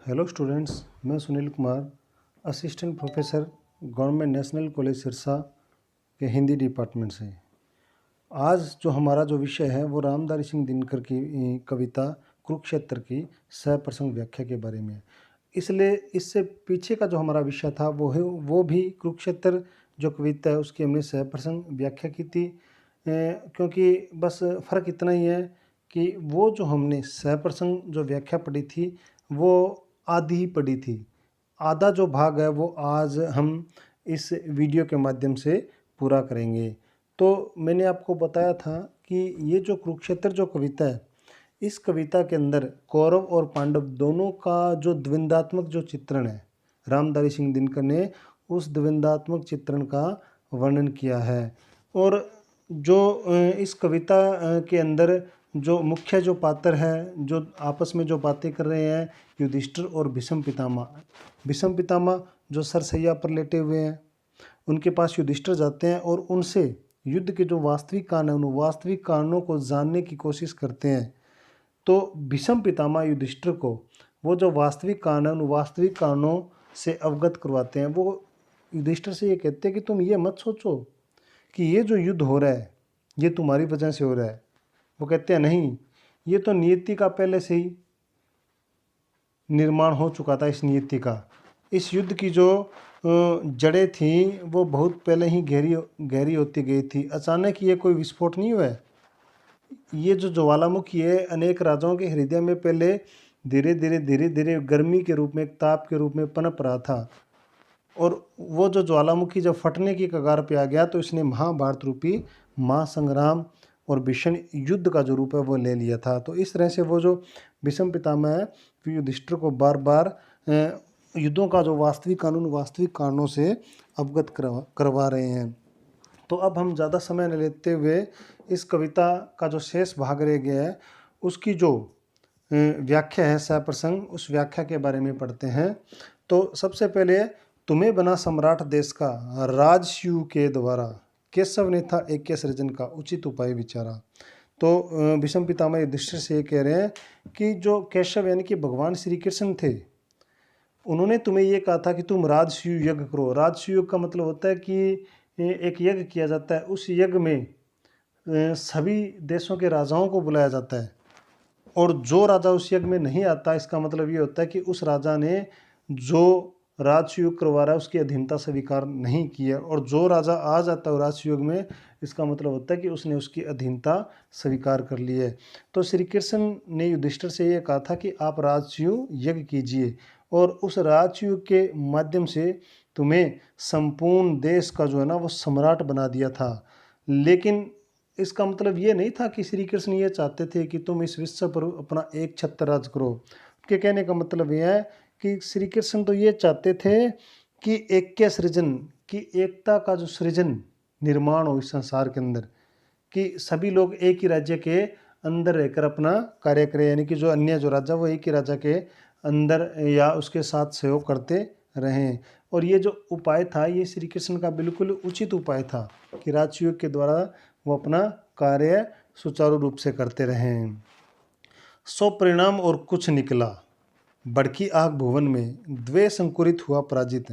Hello students, मैं Sunil Kumar, assistant professor government national college Sirsa के Hindi department से। आज जो हमारा विषय है वो रामधारी सिंह दिनकर की कविता कुरुक्षेत्र की सप्रसंग व्याख्या के बारे में है। इसलिए इससे पीछे का जो हमारा विषय था वो भी कुरुक्षेत्र जो कविता है उसकी हमने सप्रसंग व्याख्या की थी। क्योंकि बस फ़र्क इतना ही है कि वो जो हमने सप्रसंग जो व्याख्या पढ़ी थी वो आधी ही पढ़ी थी। आधा जो भाग है वो आज हम इस वीडियो के माध्यम से पूरा करेंगे। तो मैंने आपको बताया था कि ये जो कुरुक्षेत्र जो कविता है, इस कविता के अंदर कौरव और पांडव दोनों का जो द्वंद्वात्मक जो चित्रण है, रामधारी सिंह दिनकर ने उस द्वंद्वात्मक चित्रण का वर्णन किया है। और जो इस कविता के अंदर जो मुख्य जो पात्र है, जो आपस में जो बातें कर रहे हैं, युधिष्ठिर और भीष्म पितामह जो सरसैया पर लेटे हुए हैं, उनके पास युधिष्ठिर जाते हैं और उनसे युद्ध के जो वास्तविक कारण है उन वास्तविक कारणों को जानने की कोशिश करते हैं। तो भीष्म पितामह युधिष्ठिर को वो जो वास्तविक कारण है उन वास्तविक कारणों से अवगत करवाते हैं। वो युधिष्ठिर से ये कहते हैं कि तुम ये मत सोचो कि ये जो युद्ध हो रहा है ये तुम्हारी वजह से हो रहा है। वो कहते हैं नहीं, ये तो नियति का पहले से ही निर्माण हो चुका था। इस नियति का, इस युद्ध की जो जड़ें थी वो बहुत पहले ही गहरी होती गई थी। अचानक ये कोई विस्फोट नहीं हुआ है। ये जो ज्वालामुखी है अनेक राजाओं के हृदय में पहले धीरे धीरे गर्मी के रूप में, एक ताप के रूप में पनप रहा था। और वो जो ज्वालामुखी जब फटने की कगार पे आ गया तो इसने महाभारत रूपी महासंग्राम और भीषण युद्ध का जो रूप है वो ले लिया था। तो इस तरह से वो जो भीष्म पितामह है युधिष्ठिर को बार बार युद्धों का जो वास्तविक कारणों से अवगत करवा रहे हैं। तो अब हम ज़्यादा समय न लेते हुए इस कविता का जो शेष भाग रह गया है उसकी जो व्याख्या है सप्रसंग, उस व्याख्या के बारे में पढ़ते हैं। तो सबसे पहले, तुम्हें बना सम्राट देश का राजस्यु के द्वारा, केशव ने था एक सृजन का उचित उपाय विचारा। तो भीष्म पितामह युधिष्ठिर से ये कह रहे हैं कि जो केशव यानी कि भगवान श्री कृष्ण थे, उन्होंने तुम्हें ये कहा था कि तुम राजस्यु यज्ञ करो। राजस्यु का मतलब होता है कि एक यज्ञ किया जाता है, उस यज्ञ में सभी देशों के राजाओं को बुलाया जाता है। और जो राजा उस यज्ञ में नहीं आता, इसका मतलब ये होता है कि उस राजा ने जो राजयोग करवा रहा है उसकी अधीनता स्वीकार नहीं की है। और जो राजा आ जाता है राजयोग में, इसका मतलब होता है कि उसने उसकी अधीनता स्वीकार कर ली है। तो श्री कृष्ण ने युधिष्ठिर से ये कहा था कि आप राजयोग यज्ञ कीजिए और उस राजयोग के माध्यम से तुम्हें संपूर्ण देश का जो है ना वो सम्राट बना दिया था। लेकिन इसका मतलब ये नहीं था कि श्री कृष्ण ये चाहते थे कि तुम इस विश्व पर अपना एक छत्र राज करो। उनके कहने का मतलब यह है कि श्री कृष्ण तो ये चाहते थे कि ऐक्य सृजन, की एकता का जो सृजन निर्माण हो इस संसार के अंदर, कि सभी लोग एक ही राज्य के अंदर रहकर अपना कार्य करें, यानी कि जो अन्य जो राजा वो एक ही राजा के अंदर या उसके साथ सहयोग करते रहें। और ये जो उपाय था ये श्री कृष्ण का बिल्कुल उचित उपाय था कि राजयोग के द्वारा वो अपना कार्य सुचारू रूप से करते रहें। सो परिणाम और कुछ निकला, बड़की आग भुवन में, द्वेष अंकुरित हुआ पराजित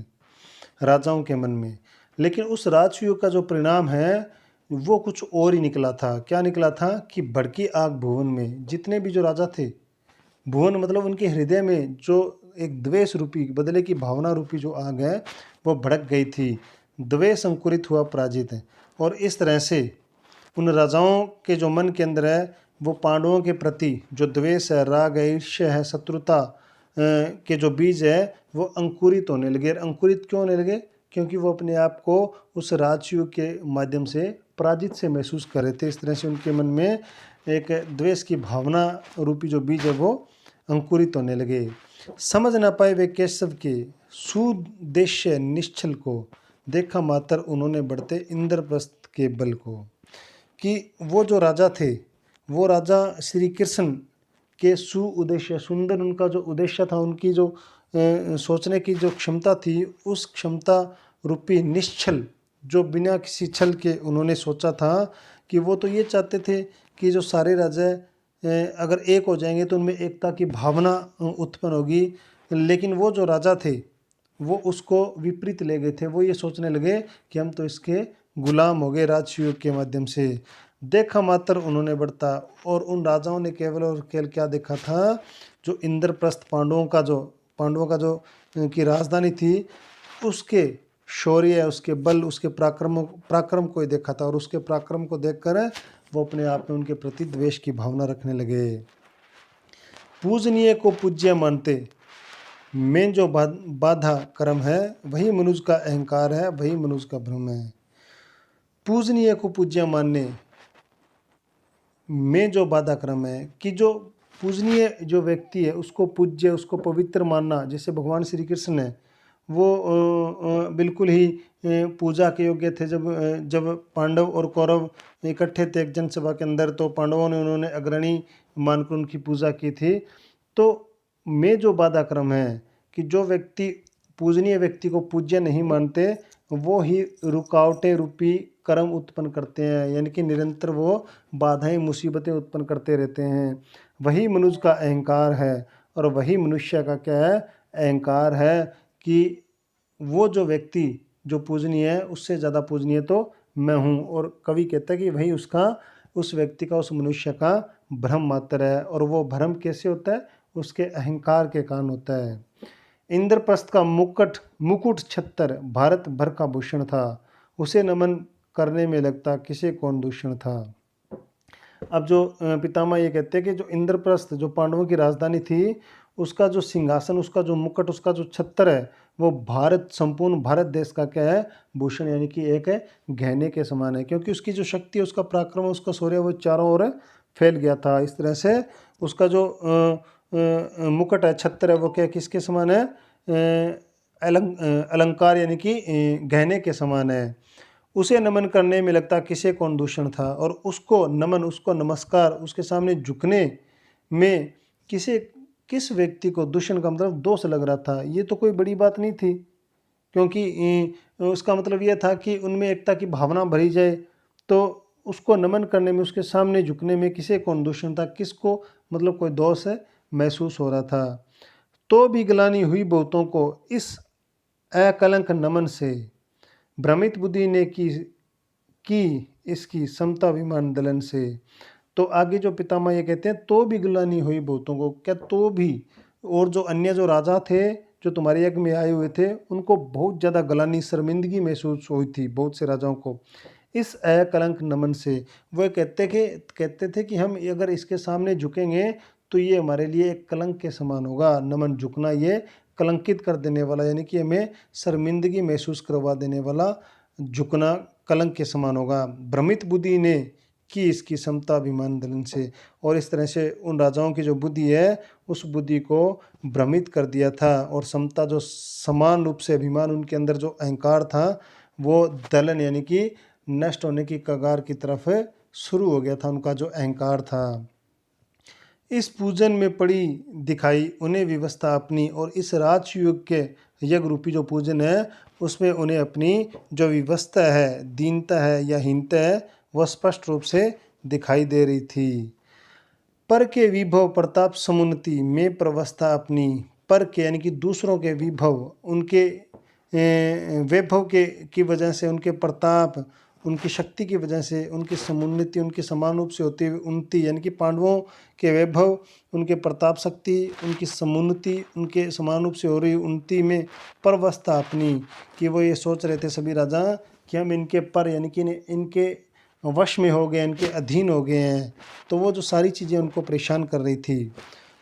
राजाओं के मन में। लेकिन उस राजयोग का जो परिणाम है वो कुछ और ही निकला था। क्या निकला था कि बड़की आग भुवन में, जितने भी जो राजा थे, भुवन मतलब उनके हृदय में जो एक द्वेष रूपी बदले की भावना रूपी जो आग है वो भड़क गई थी। द्वेष अंकुरित हुआ पराजित है। और इस तरह से उन राजाओं के जो मन के अंदर है वो पांडवों के प्रति जो द्वेष है, राग है, ईर्ष्या है, शत्रुता के जो बीज है वो अंकुरित होने लगे। अंकुरित क्यों होने लगे? क्योंकि वो अपने आप को उस राजयोग के माध्यम से पराजित से महसूस कर रहे थे। इस तरह से उनके मन में एक द्वेष की भावना रूपी जो बीज है वो अंकुरित होने लगे। समझ ना पाए वे केशव के सुदेश्य निश्चल को, देखा मात्र उन्होंने बढ़ते इंद्रप्रस्थ के बल को। कि वो जो राजा थे वो राजा श्री कृष्ण के उद्देश्य, सुंदर उनका जो उद्देश्य था, उनकी जो सोचने की जो क्षमता थी, उस क्षमता रूपी निश्चल जो बिना किसी छल के उन्होंने सोचा था कि वो तो ये चाहते थे कि जो सारे राजा अगर एक हो जाएंगे तो उनमें एकता की भावना उत्पन्न होगी। लेकिन वो जो राजा थे वो उसको विपरीत ले गए थे। वो ये सोचने लगे कि हम तो इसके गुलाम हो गए राजसूय के माध्यम से। देखा मात्र उन्होंने बढ़ता, और उन राजाओं ने केवल और केवल क्या देखा था, जो इंद्रप्रस्थ पांडवों का जो की राजधानी थी उसके शौर्य, उसके बल, उसके पराक्रम को ही देखा था। और उसके पराक्रम को देखकर वो अपने आप में उनके प्रति द्वेष की भावना रखने लगे। पूजनीय को पूज्य मानते में जो बाधा कर्म है, वही मनुष्य का अहंकार है, वही मनुष्य का भ्रम है। पूजनीय को पूज्य मानने में जो बाधा क्रम है कि जो पूजनीय जो व्यक्ति है उसको पूज्य, उसको पवित्र मानना, जैसे भगवान श्री कृष्ण है वो बिल्कुल ही पूजा के योग्य थे। जब पांडव और कौरव इकट्ठे थे एक जनसभा के अंदर, तो पांडवों ने उन्होंने अग्रणी मानकर उनकी पूजा की थी। तो में जो बाधा क्रम है कि जो व्यक्ति पूजनीय व्यक्ति को पूज्य नहीं मानते, वो ही रुकावटें रूपी कर्म उत्पन्न करते हैं, यानी कि निरंतर वो बाधाएं मुसीबतें उत्पन्न करते रहते हैं। वही मनुष्य का अहंकार है, और वही मनुष्य का क्या है, अहंकार है कि वो जो व्यक्ति जो पूजनीय है उससे ज़्यादा पूजनीय तो मैं हूँ। और कवि कहता है कि वही उस व्यक्ति का, उस मनुष्य का भ्रम मात्र है। और वो भ्रम कैसे होता है, उसके अहंकार के कारण होता है। इंद्रप्रस्थ का मुकुट छत्तर भारत भर का भूषण था, उसे नमन करने में लगता किसे कौन दूषण था। अब जो पितामह ये कहते हैं कि जो इंद्रप्रस्थ जो पांडवों की राजधानी थी, उसका जो सिंहासन, उसका जो मुकुट, उसका जो छत्तर है, वो संपूर्ण भारत देश का क्या है, भूषण, यानी कि एक है गहने के समान है। क्योंकि उसकी जो शक्ति है, उसका पराक्रम, उसका शौर्य, वो चारों ओर फैल गया था। इस तरह से उसका जो मुकुट है, छत्तर है, वो क्या किसके समान है, अलंकार यानी कि गहने के समान है। उसे नमन करने में लगता किसे कौन दूषण था। और उसको नमन, उसको नमस्कार, उसके सामने झुकने में किस व्यक्ति को दूषण का मतलब दोष लग रहा था। ये तो कोई बड़ी बात नहीं थी, क्योंकि उसका मतलब यह था कि उनमें एकता की भावना भरी जाए। तो उसको नमन करने में, उसके सामने झुकने में किसे कौन दूषण था, किसको मतलब कोई दोष महसूस हो रहा था। तो भी ग्लानि हुई बहुतों को इस अकलंक नमन से, भ्रमित बुद्धि ने की इसकी समताभिमान दलन से। तो आगे जो पितामह ये कहते हैं, तो भी ग्लानि हुई बहुतों को, क्या तो भी, और जो अन्य जो राजा थे जो तुम्हारे यज्ञ में आए हुए थे, उनको बहुत ज़्यादा ग्लानि, शर्मिंदगी महसूस हुई थी, बहुत से राजाओं को, इस अकलंक नमन से। वह कहते थे कि हम अगर इसके सामने झुकेंगे तो ये हमारे लिए एक कलंक के समान होगा। नमन, झुकना, ये कलंकित कर देने वाला, यानी कि हमें शर्मिंदगी महसूस करवा देने वाला झुकना कलंक के समान होगा। भ्रमित बुद्धि ने की इसकी समताभिमान दलन से। और इस तरह से उन राजाओं की जो बुद्धि है, उस बुद्धि को भ्रमित कर दिया था। और समता, जो समान रूप से अभिमान, उनके अंदर जो अहंकार था, वो दलन यानी कि नष्ट होने की कगार की तरफ शुरू हो गया था, उनका जो अहंकार था। इस पूजन में पड़ी दिखाई उन्हें व्यवस्था अपनी, और इस राजयुग के यज्ञ रूपी जो पूजन है, उसमें उन्हें अपनी जो व्यवस्था है, दीनता है या हीनता है, वह स्पष्ट रूप से दिखाई दे रही थी। पर के विभव प्रताप समुन्नति में प्रवस्था अपनी, पर के यानी कि दूसरों के विभव, उनके वैभव के की वजह से, उनके प्रताप, उनकी शक्ति की वजह से, उनकी समुन्नति, उनकी समान रूप से होती हुई उन्नति, यानी कि पांडवों के वैभव, उनके प्रताप शक्ति, उनकी समुन्नति, उनके समान रूप से हो रही उन्नति में परवस्था अपनी, कि वो ये सोच रहे थे सभी राजा कि हम इनके पर, यानी कि इनके वश में हो गए, इनके अधीन हो गए हैं। तो वो जो सारी चीज़ें उनको परेशान कर रही थी।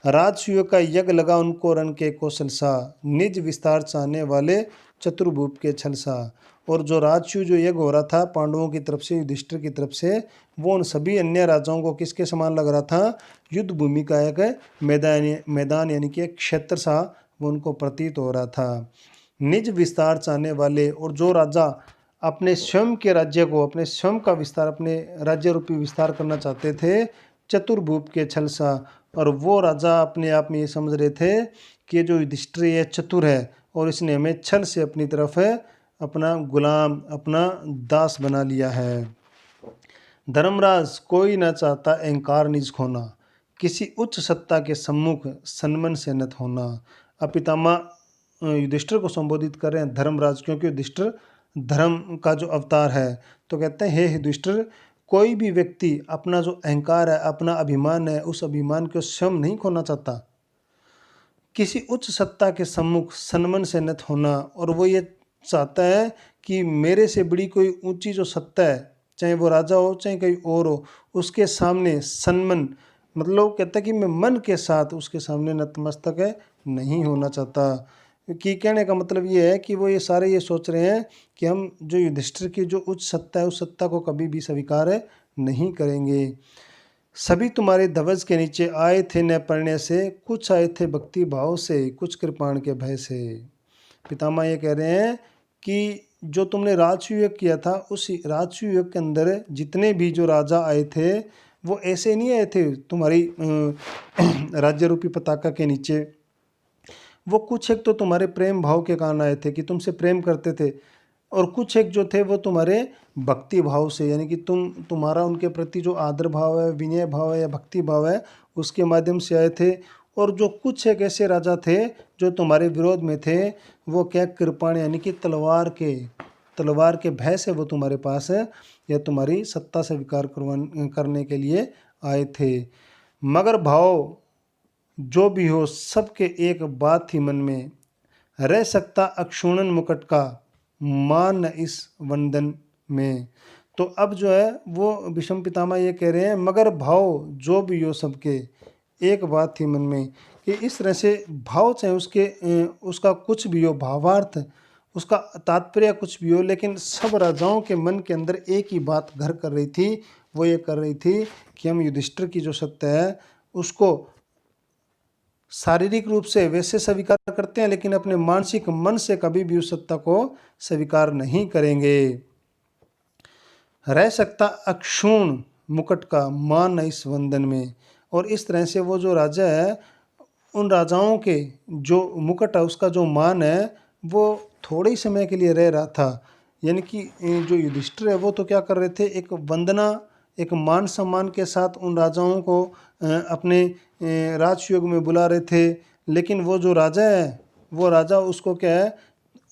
राजसूय का यज्ञ लगा उनको रण के कौशल सा, निज विस्तार चाहने वाले चतुर्भुप के छल सा। और जो राजसूय जो यज्ञ हो रहा था पांडवों की तरफ से, युधिष्ठिर की तरफ से, वो उन सभी अन्य राजाओं को किसके समान लग रहा था, युद्ध भूमि का एक मैदान यानी कि एक क्षेत्र सा वो उनको प्रतीत हो रहा था। निज विस्तार चाहने वाले, और जो राजा अपने स्वयं के राज्य को, अपने स्वयं का विस्तार, अपने राज्य रूपी विस्तार करना चाहते थे, चतुर्भुप के छल सा। और वो राजा अपने आप में ये समझ रहे थे कि जो युधिष्ठिर है चतुर है, और इसने हमें छल से अपनी तरफ अपना गुलाम, अपना दास बना लिया है। धर्मराज कोई न चाहता अहंकार निज खोना, किसी उच्च सत्ता के सम्मुख सन्मन से नत होना। अब पितामह युधिष्ठिर को संबोधित कर रहे हैं धर्मराज, क्योंकि युधिष्ठिर धर्म का जो अवतार है। तो कहते हैं, हे युधिष्ठिर, कोई भी व्यक्ति अपना जो अहंकार है, अपना अभिमान है, उस अभिमान को स्वयं नहीं खोना चाहता। किसी उच्च सत्ता के सम्मुख सन्मन से नत होना, और वो ये चाहता है कि मेरे से बड़ी कोई ऊंची जो सत्ता है, चाहे वो राजा हो चाहे कोई और हो, उसके सामने सन्मन, मतलब कहता है कि मैं मन के साथ उसके सामने नतमस्तक है नहीं होना चाहता। कि कहने का मतलब ये है कि वो ये सारे ये सोच रहे हैं कि हम जो युधिष्ठिर की जो उच्च सत्ता है, उस सत्ता को कभी भी स्वीकार नहीं करेंगे। सभी तुम्हारे ध्वज के नीचे आए थे न पढ़ने से, कुछ आए थे भक्ति भाव से, कुछ कृपाण के भय से। पितामह ये कह रहे हैं कि जो तुमने राजसूय किया था, उस राजसूय के अंदर जितने भी जो राजा आए थे, वो ऐसे नहीं आए थे तुम्हारी राज्य रूपी पताका के नीचे। वो कुछ एक तो तुम्हारे प्रेम भाव के कारण आए थे कि तुमसे प्रेम करते थे, और कुछ एक जो थे वो तुम्हारे भक्ति भाव से, यानी कि तुम्हारा उनके प्रति जो आदर भाव है, विनय भाव है या भक्ति भाव है, उसके माध्यम से आए थे। और जो कुछ एक ऐसे राजा थे जो तुम्हारे विरोध में थे, वो क्या कृपाण, यानी कि तलवार के भय से वो तुम्हारे पास है या तुम्हारी सत्ता स्वीकार करने के लिए आए थे। मगर भाव जो भी हो, सबके एक बात थी मन में, रह सकता अक्षुणन मुकुट का मान इस वंदन में। तो अब जो है वो भीष्म पितामह ये कह रहे हैं, मगर भाव जो भी हो, सबके एक बात थी मन में, कि इस तरह से भाव चाहे उसका कुछ भी हो, भावार्थ उसका तात्पर्य कुछ भी हो, लेकिन सब राजाओं के मन के अंदर एक ही बात घर कर रही थी। वो ये कर रही थी कि हम युधिष्ठिर की जो सत्ता है उसको शारीरिक रूप से वैसे स्वीकार करते हैं, लेकिन अपने मानसिक मन से कभी भी उस सत्ता को स्वीकार नहीं करेंगे। रह सकता अक्षुण मुकुट का मान इस वंदन में। और इस तरह से वो जो राजा है, उन राजाओं के जो मुकुट है, उसका जो मान है, वो थोड़े ही समय के लिए रह रहा था। यानी कि जो युधिष्ठिर है वो तो क्या कर रहे थे, एक वंदना, एक मान सम्मान के साथ उन राजाओं को अपने राजयोग में बुला रहे थे। लेकिन वो जो राजा है, वो राजा उसको क्या है,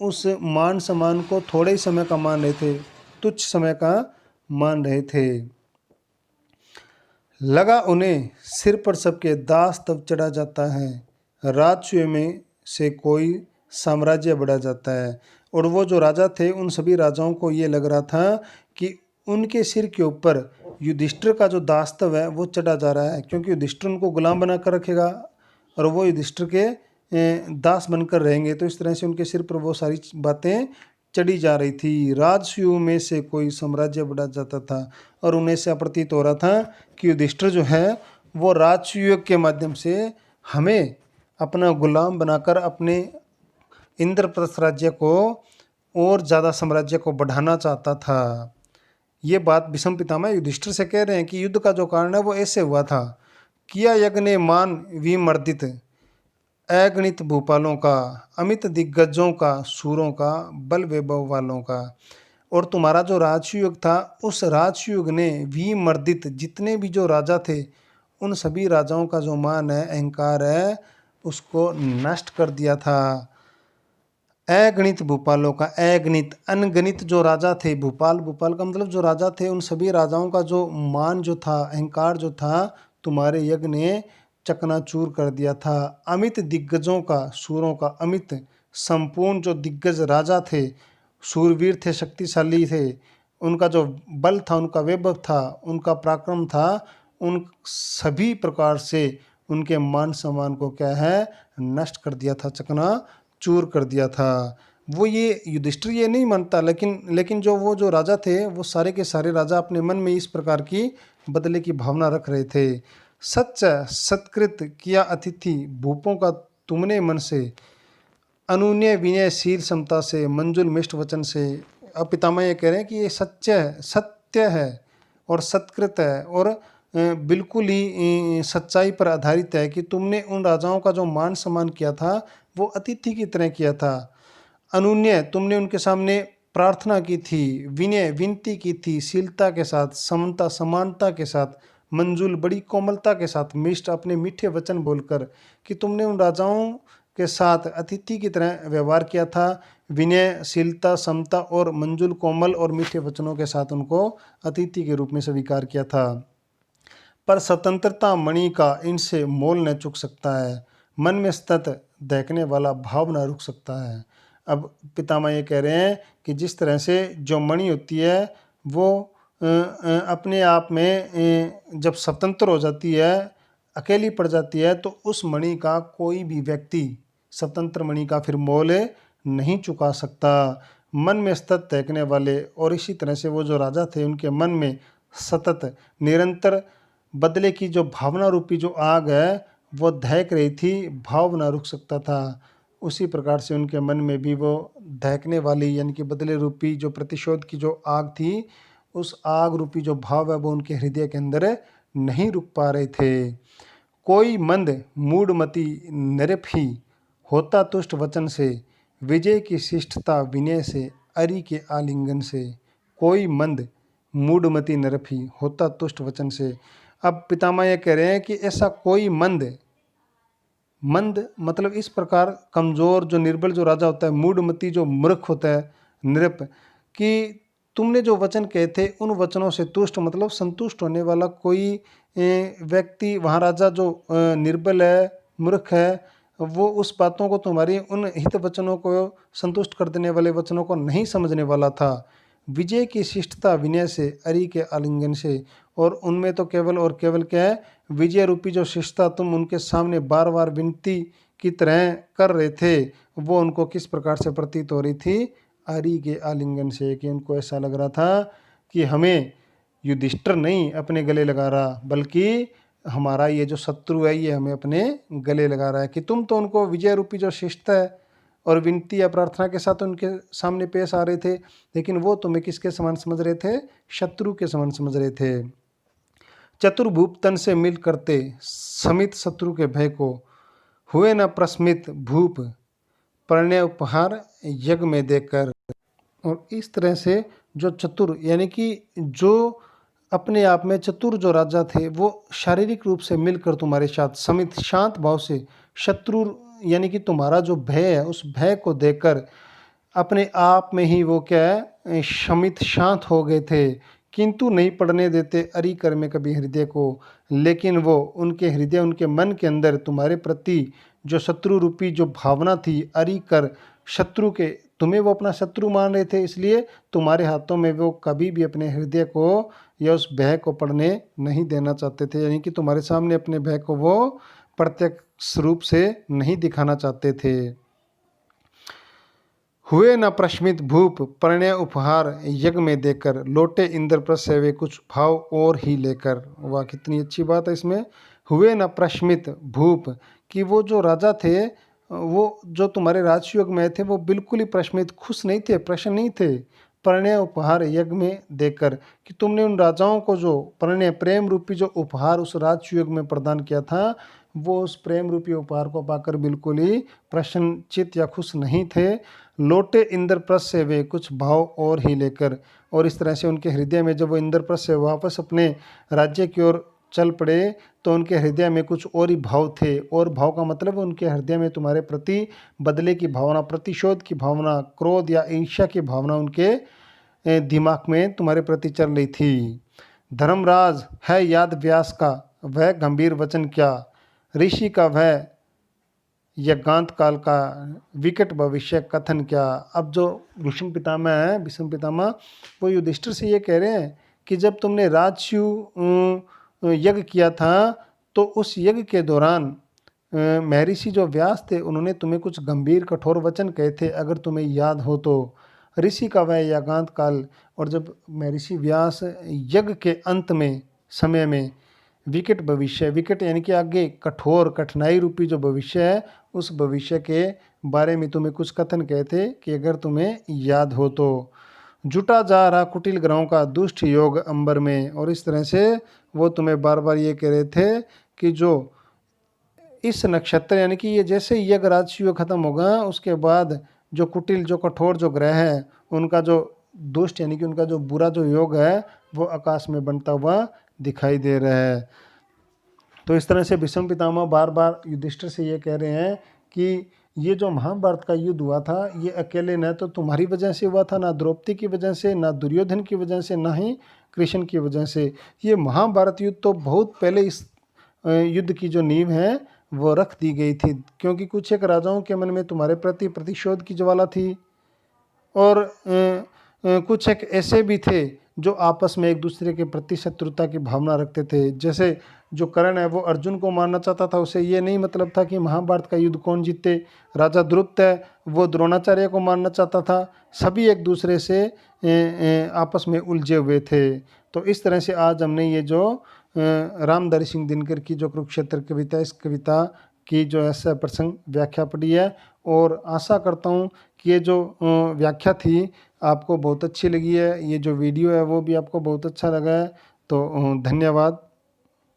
उस मान सम्मान को थोड़े ही समय का मान रहे थे, तुच्छ समय का मान रहे थे। लगा उन्हें सिर पर सबके दास तब चढ़ा जाता है, राजसूय में से कोई साम्राज्य बढ़ा जाता है। और वो जो राजा थे, उन सभी राजाओं को ये लग रहा था कि उनके सिर के ऊपर युधिष्ठिर का जो दास्तव है वो चढ़ा जा रहा है, क्योंकि युधिष्ठिर उनको गुलाम बनाकर रखेगा और वो युधिष्ठिर के दास बनकर रहेंगे। तो इस तरह से उनके सिर पर वो सारी बातें चढ़ी जा रही थी। राजसूय में से कोई साम्राज्य बढ़ा जाता था, और उन्हें से प्रतीत हो रहा था कि युधिष्ठिर जो है वो राजसूय के माध्यम से हमें अपना गुलाम बनाकर अपने इंद्रप्रस्थ राज्य को और ज़्यादा साम्राज्य को बढ़ाना चाहता था। ये बात भीष्म पितामह युधिष्ठिर से कह रहे हैं कि युद्ध का जो कारण है वो ऐसे हुआ था। किया यज्ञ ने मान विमर्दित, अगणित भूपालों का, अमित दिग्गजों का, सूरों का, बल वैभव वालों का। और तुम्हारा जो राजयुग था, उस राजयुग ने विमर्दित, जितने भी जो राजा थे, उन सभी राजाओं का जो मान है, अहंकार है, उसको नष्ट कर दिया था। अगणित भूपालों का, अगणित अनगणित जो राजा थे, भूपाल का मतलब जो राजा थे, उन सभी राजाओं का जो मान जो था, अहंकार जो था, तुम्हारे यज्ञ ने चकनाचूर कर दिया था। अमित दिग्गजों का, सूरों का, अमित संपूर्ण जो दिग्गज राजा थे, सूरवीर थे, शक्तिशाली थे, उनका जो बल था, उनका वैभव था, उनका पराक्रम था, उन सभी प्रकार से उनके मान सम्मान को क्या है, नष्ट कर दिया था, चकनाचूर कर दिया था। वो ये युधिष्ठिर ये नहीं मानता, लेकिन जो वो जो राजा थे, वो सारे के सारे राजा अपने मन में इस प्रकार की बदले की भावना रख रहे थे। सच्च सत्कृत किया अतिथि भूपों का तुमने मन से, अनुन्य विनयशील समता से, मंजुल मिष्ट वचन से। अब पितामह ये कह रहे हैं कि ये सत्य है और सत्कृत है, और बिल्कुल ही सच्चाई पर आधारित है कि तुमने उन राजाओं का जो मान सम्मान किया था वो अतिथि की तरह किया था। अनुन्य, तुमने उनके सामने प्रार्थना की थी, विनय विनती की थी, शीलता के साथ, समता समानता के साथ, मंजुल बड़ी कोमलता के साथ, मिष्ट अपने मीठे वचन बोलकर, कि तुमने उन राजाओं के साथ अतिथि की तरह व्यवहार किया था। विनयशीलता, समता और मंजुल, कोमल और मीठे वचनों के साथ उनको अतिथि के रूप में स्वीकार किया था। पर स्वतंत्रता मणि का इनसे मोल न चुक सकता है, मन में सतत दहकने वाला भाव न रुक सकता है। अब पितामह ये कह रहे हैं कि जिस तरह से जो मणि होती है वो अपने आप में जब स्वतंत्र हो जाती है, अकेली पड़ जाती है, तो उस मणि का कोई भी व्यक्ति, स्वतंत्र मणि का फिर मोल नहीं चुका सकता। मन में सतत दहकने वाले, और इसी तरह से वो जो राजा थे उनके मन में सतत निरंतर बदले की जो भावना रूपी जो आग है वो दहक रही थी, भाव ना रुक सकता था। उसी प्रकार से उनके मन में भी वो दहकने वाली यानी कि बदले रूपी जो प्रतिशोध की जो आग थी, उस आग रूपी जो भाव है वो उनके हृदय के अंदर नहीं रुक पा रहे थे। कोई मंद मूढ़मति निरपी होता तुष्ट वचन से, विजय की शिष्टता विनय से, अरि के आलिंगन से। कोई मंद मूढ़मति निरपी होता तुष्ट वचन से। अब पितामह ये कह रहे हैं कि ऐसा कोई मंद मतलब इस प्रकार कमजोर, जो निर्बल जो राजा होता है, मूढ़मती जो मूर्ख होता है, नृप, कि तुमने जो वचन कहे थे उन वचनों से तुष्ट मतलब संतुष्ट होने वाला कोई व्यक्ति, वहाँ राजा जो निर्बल है, मूर्ख है, वो उस बातों को, तुम्हारी उन हित वचनों को, संतुष्ट कर देने वाले वचनों को नहीं समझने वाला था। विजय की शिष्टता विनय से, अरि के आलिंगन से, और उनमें तो केवल और केवल क्या है, विजय रूपी जो शिष्टता तुम उनके सामने बार बार विनती की तरह कर रहे थे, वो उनको किस प्रकार से प्रतीत हो रही थी, अरि के आलिंगन से, कि उनको ऐसा लग रहा था कि हमें युधिष्ठिर नहीं अपने गले लगा रहा, बल्कि हमारा ये जो शत्रु है ये हमें अपने गले लगा रहा है। कि तुम तो उनको विजय रूपी जो शिष्टता है और विनती या प्रार्थना के साथ उनके सामने पेश आ रहे थे, लेकिन वो तुम्हें किसके समान समझ रहे थे, शत्रु के समान समझ रहे थे। चतुर्भुप तन से मिल करते समित शत्रु के भय को, हुए न प्रस्मित भूप प्रणय उपहार यज्ञ में देकर। और इस तरह से जो चतुर यानी कि जो अपने आप में चतुर जो राजा थे, वो शारीरिक रूप से मिलकर तुम्हारे साथ समित शांत भाव से शत्रु यानी कि तुम्हारा जो भय है उस भय को देकर अपने आप में ही वो क्या है, शमित शांत हो गए थे, किंतु नहीं पड़ने देते अरि कर में कभी हृदय को। लेकिन वो उनके हृदय, उनके मन के अंदर तुम्हारे प्रति जो शत्रु रूपी जो भावना थी, अरि कर, शत्रु के, तुम्हें वो अपना शत्रु मान रहे थे, इसलिए तुम्हारे हाथों में वो कभी भी अपने हृदय को या उस भय को पढ़ने नहीं देना चाहते थे। यानी कि तुम्हारे सामने अपने भय को वो प्रत्यक्ष रूप से नहीं दिखाना चाहते थे। हुए न प्रश्मित भूप प्रणय उपहार यज्ञ में देकर, लौटे इंद्रप्रस्थ से वे कुछ भाव और ही लेकर। वाह, कितनी अच्छी बात है इसमें। हुए न प्रश्मित भूप, कि वो जो राजा थे, वो जो तुम्हारे राजयोग में थे, वो बिल्कुल ही प्रश्मित, खुश नहीं थे, प्रसन्न नहीं थे, प्रणय उपहार यज्ञ में देकर, कि तुमने उन राजाओं को जो प्रणय प्रेम रूपी जो उपहार उस राजयोग में प्रदान किया था, वो उस प्रेम रूपी उपहार को पाकर बिल्कुल ही प्रसन्नचित या खुश नहीं थे। लौटे इंद्रप्रस्थ से वे कुछ भाव और ही लेकर, और इस तरह से उनके हृदय में जब वो इंद्रप्रस्थ से वापस अपने राज्य की ओर चल पड़े, तो उनके हृदय में कुछ और ही भाव थे। और भाव का मतलब उनके हृदय में तुम्हारे प्रति बदले की भावना, प्रतिशोध की भावना, क्रोध या ईर्ष्या की भावना उनके दिमाग में तुम्हारे प्रति चल रही थी। धर्मराज है याद व्यास का वह गंभीर वचन क्या, ऋषि का वह यज्ञांत काल का विकट भविष्य कथन क्या। अब जो भीष्म पितामह है, भीष्म पितामह, वो युधिष्ठिर से ये कह रहे हैं कि जब तुमने राजसूय यज्ञ किया था, तो उस यज्ञ के दौरान महर्षि जो व्यास थे, उन्होंने तुम्हें कुछ गंभीर कठोर वचन कहे थे, अगर तुम्हें याद हो तो। ऋषि का वह यज्ञांत काल, और जब महर्षि व्यास यज्ञ के अंत में समय में विकट भविष्य, विकट यानी कि आगे कठोर कठिनाई रूपी जो भविष्य है, उस भविष्य के बारे में तुम्हें कुछ कथन कहे थे कि अगर तुम्हें याद हो तो। जुटा जा रहा कुटिल ग्रहों का दुष्ट योग अंबर में, और इस तरह से वो तुम्हें बार बार ये कह रहे थे कि जो इस नक्षत्र यानी कि ये जैसे यज्ञ राजसूय खत्म होगा, उसके बाद जो कुटिल जो कठोर जो ग्रह है, उनका जो दुष्ट यानी कि उनका जो बुरा जो योग है, वो आकाश में बनता हुआ दिखाई दे रहा है। तो इस तरह से भीष्म पितामह बार बार युधिष्ठिर से ये कह रहे हैं कि ये जो महाभारत का युद्ध हुआ था, ये अकेले न तो तुम्हारी वजह से हुआ था, ना द्रौपदी की वजह से, ना दुर्योधन की वजह से, ना ही कृष्ण की वजह से। ये महाभारत युद्ध तो बहुत पहले इस युद्ध की जो नींव है वो रख दी गई थी, क्योंकि कुछ एक राजाओं के मन में तुम्हारे प्रति प्रतिशोध की ज्वाला थी, और कुछ एक ऐसे भी थे जो आपस में एक दूसरे के प्रति शत्रुता की भावना रखते थे। जैसे जो कर्ण है वो अर्जुन को मारना चाहता था, उसे ये नहीं मतलब था कि महाभारत का युद्ध कौन जीते। राजा द्रुपद है वो द्रोणाचार्य को मारना चाहता था। सभी एक दूसरे से आपस में उलझे हुए थे। तो इस तरह से आज हमने ये जो रामधारी सिंह दिनकर की जो कुरुक्षेत्र कविता, इस कविता की जो ऐसा प्रसंग व्याख्या पढ़ी है, और आशा करता हूँ कि ये जो व्याख्या थी आपको बहुत अच्छी लगी है, ये जो वीडियो है वो भी आपको बहुत अच्छा लगा है। तो धन्यवाद।